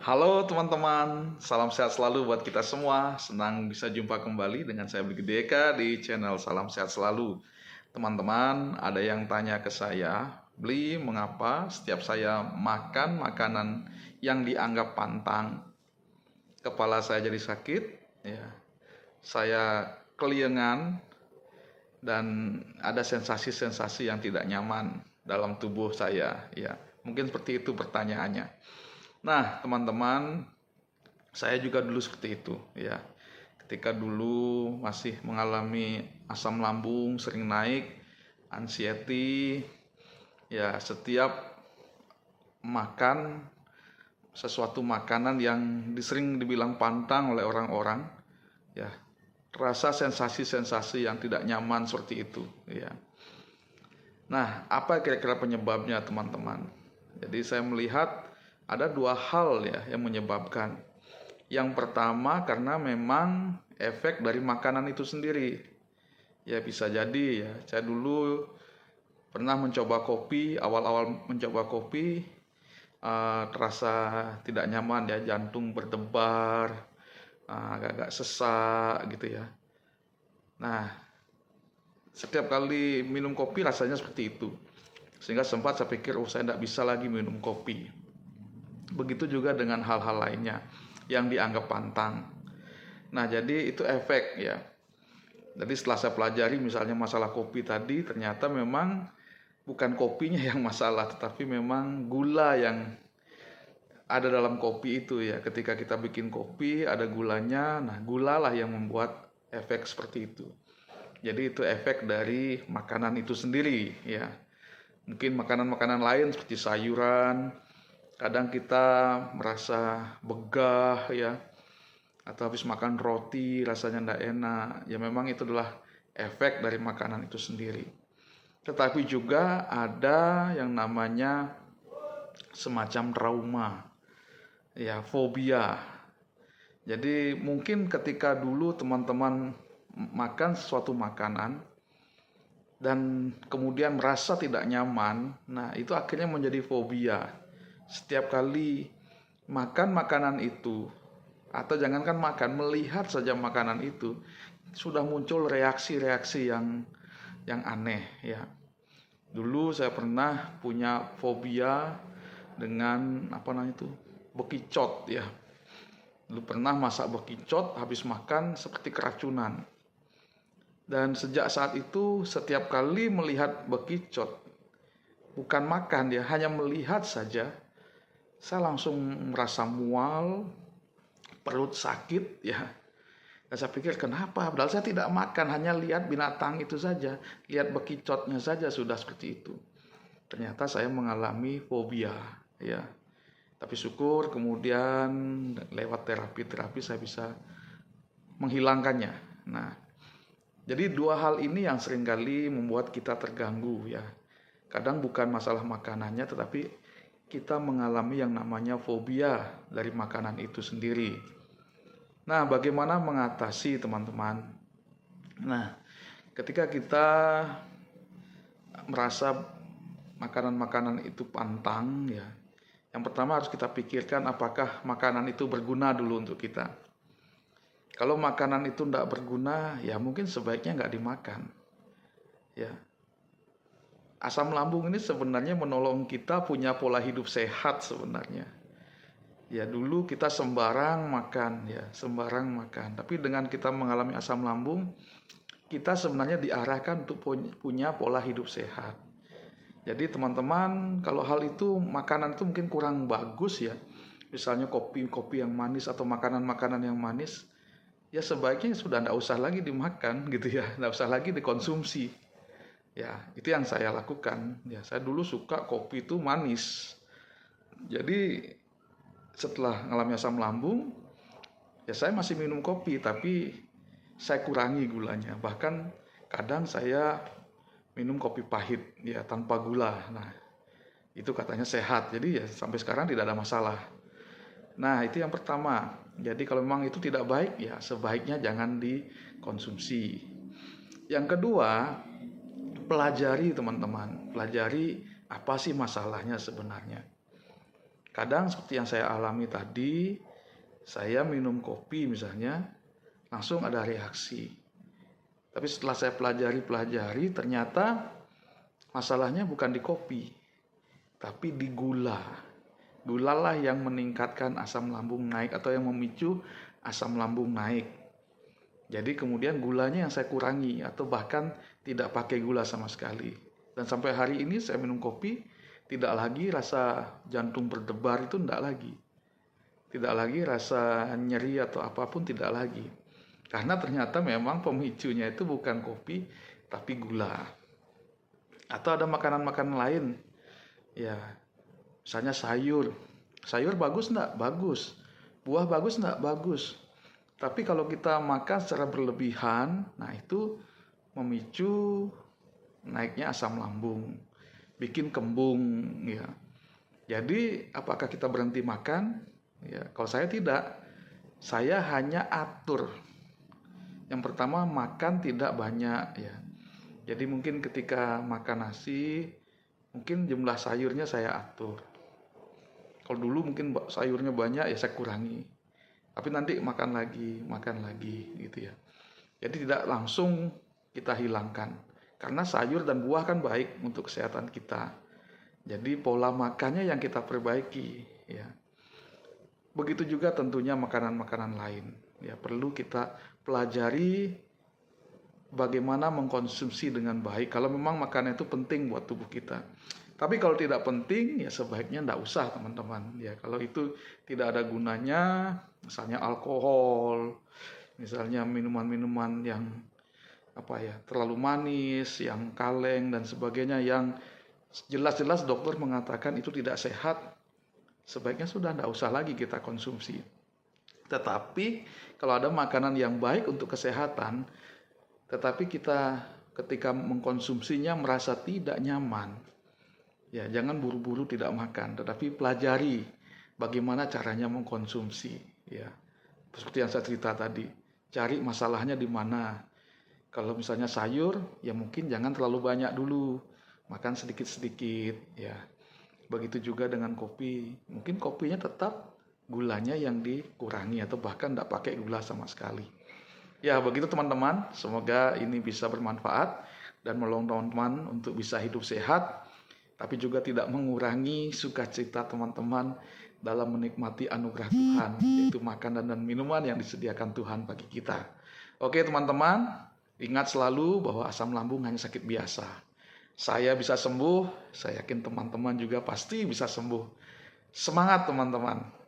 Halo teman-teman, salam sehat selalu buat kita semua. Senang bisa jumpa kembali dengan saya Budi Deka di channel Salam Sehat Selalu. Teman-teman, ada yang tanya ke saya, Bli, mengapa setiap saya makan makanan yang dianggap pantang, kepala saya jadi sakit, ya, saya keliengan, dan ada sensasi-sensasi yang tidak nyaman dalam tubuh saya. Ya, mungkin seperti itu pertanyaannya. Nah, teman-teman, saya juga dulu seperti itu, ya. Ketika dulu masih mengalami asam lambung sering naik, anxiety, ya setiap makan sesuatu makanan yang sering dibilang pantang oleh orang-orang, ya rasa sensasi-sensasi yang tidak nyaman seperti itu, ya. Nah, apa kira-kira penyebabnya, teman-teman? Jadi saya melihat ada dua hal ya yang menyebabkan. Yang pertama karena memang efek dari makanan itu sendiri. Ya bisa jadi ya. Saya dulu pernah mencoba kopi, awal-awal mencoba kopi terasa tidak nyaman ya, jantung berdebar, agak-agak sesak gitu ya. Nah, setiap kali minum kopi rasanya seperti itu. Sehingga sempat saya pikir, saya tidak bisa lagi minum kopi. Begitu juga dengan hal-hal lainnya yang dianggap pantang. Nah, jadi itu efek ya. Jadi setelah saya pelajari misalnya masalah kopi tadi, ternyata memang bukan kopinya yang masalah, tetapi memang gula yang ada dalam kopi itu ya. Ketika kita bikin kopi ada gulanya, nah gulalah yang membuat efek seperti itu. Jadi itu efek dari makanan itu sendiri ya. Mungkin makanan-makanan lain seperti sayuran, kadang kita merasa begah ya, atau habis makan roti rasanya tidak enak, ya memang itu adalah efek dari makanan itu sendiri. Tetapi juga ada yang namanya semacam trauma, ya fobia. Jadi mungkin ketika dulu teman-teman makan sesuatu makanan dan kemudian merasa tidak nyaman, nah itu akhirnya menjadi fobia. Setiap kali makan makanan itu, atau jangankan makan, melihat saja makanan itu sudah muncul reaksi-reaksi yang aneh ya. Dulu saya pernah punya fobia dengan apa namanya itu, bekicot ya. Dulu pernah masak bekicot, habis makan seperti keracunan. Dan sejak saat itu setiap kali melihat bekicot, bukan makan ya, hanya melihat saja, saya langsung merasa mual, perut sakit ya. Dan saya pikir kenapa? Padahal saya tidak makan, hanya lihat binatang itu saja, lihat bekicotnya saja sudah seperti itu. Ternyata saya mengalami fobia ya. Tapi syukur kemudian lewat terapi-terapi saya bisa menghilangkannya. Nah, jadi dua hal ini yang seringkali membuat kita terganggu ya. Kadang bukan masalah makanannya, tetapi kita mengalami yang namanya fobia dari makanan itu sendiri. Nah, bagaimana mengatasi, teman-teman? Nah, ketika kita merasa makanan-makanan itu pantang ya, yang pertama harus kita pikirkan apakah makanan itu berguna dulu untuk kita. Kalau makanan itu tidak berguna, ya mungkin sebaiknya nggak dimakan. Ya, asam lambung ini sebenarnya menolong kita punya pola hidup sehat sebenarnya. Ya dulu kita sembarang makan ya, sembarang makan. Tapi dengan kita mengalami asam lambung, kita sebenarnya diarahkan untuk punya pola hidup sehat. Jadi teman-teman, kalau hal itu makanan itu mungkin kurang bagus ya. Misalnya kopi-kopi yang manis atau makanan-makanan yang manis, ya sebaiknya sudah tidak usah lagi dimakan gitu ya, tidak usah lagi dikonsumsi. Ya, itu yang saya lakukan. Ya, saya dulu suka kopi itu manis. Jadi setelah mengalami asam lambung, ya saya masih minum kopi, tapi saya kurangi gulanya. Bahkan kadang saya minum kopi pahit, ya tanpa gula. Nah, itu katanya sehat. Jadi ya sampai sekarang tidak ada masalah. Nah, itu yang pertama. Jadi kalau memang itu tidak baik, ya sebaiknya jangan dikonsumsi. Yang kedua, pelajari teman-teman. Pelajari apa sih masalahnya sebenarnya. Kadang seperti yang saya alami tadi, saya minum kopi misalnya, langsung ada reaksi. Tapi setelah saya pelajari, ternyata masalahnya bukan di kopi, tapi di gula. Gulalah yang meningkatkan asam lambung naik atau yang memicu asam lambung naik. Jadi kemudian gulanya yang saya kurangi atau bahkan tidak pakai gula sama sekali. Dan sampai hari ini saya minum kopi, tidak lagi rasa jantung berdebar itu tidak lagi. Tidak lagi rasa nyeri atau apapun tidak lagi. Karena ternyata memang pemicunya itu bukan kopi tapi gula. Atau ada makanan-makanan lain. Ya, misalnya sayur. Sayur bagus enggak? Bagus. Buah bagus enggak? Bagus. Tapi kalau kita makan secara berlebihan, nah itu memicu naiknya asam lambung, bikin kembung ya. Jadi apakah kita berhenti makan? Ya, kalau saya tidak. Saya hanya atur. Yang pertama, makan tidak banyak ya. Jadi mungkin ketika makan nasi, mungkin jumlah sayurnya saya atur. Kalau dulu mungkin sayurnya banyak ya saya kurangi. Tapi nanti makan lagi gitu ya. Jadi tidak langsung kita hilangkan. Karena sayur dan buah kan baik untuk kesehatan kita. Jadi pola makannya yang kita perbaiki ya. Begitu juga tentunya makanan-makanan lain. Ya, perlu kita pelajari bagaimana mengkonsumsi dengan baik. Kalau memang makanan itu penting buat tubuh kita. Tapi kalau tidak penting, ya sebaiknya tidak usah teman-teman. Ya, kalau itu tidak ada gunanya, misalnya alkohol, misalnya minuman-minuman yang terlalu manis, yang kaleng dan sebagainya, yang jelas-jelas dokter mengatakan itu tidak sehat, sebaiknya sudah tidak usah lagi kita konsumsi. Tetapi kalau ada makanan yang baik untuk kesehatan, tetapi kita ketika mengkonsumsinya merasa tidak nyaman, ya jangan buru-buru tidak makan, tetapi pelajari bagaimana caranya mengkonsumsi. Ya, seperti yang saya cerita tadi, cari masalahnya di mana. Kalau misalnya sayur, ya mungkin jangan terlalu banyak dulu, makan sedikit-sedikit. Ya, begitu juga dengan kopi, mungkin kopinya tetap gulanya yang dikurangi atau bahkan tidak pakai gula sama sekali. Ya, begitu teman-teman. Semoga ini bisa bermanfaat dan menolong teman-teman untuk bisa hidup sehat, tapi juga tidak mengurangi sukacita teman-teman dalam menikmati anugerah Tuhan, yaitu makanan dan minuman yang disediakan Tuhan bagi kita. Oke teman-teman, ingat selalu bahwa asam lambung hanya sakit biasa. Saya bisa sembuh, saya yakin teman-teman juga pasti bisa sembuh. Semangat teman-teman.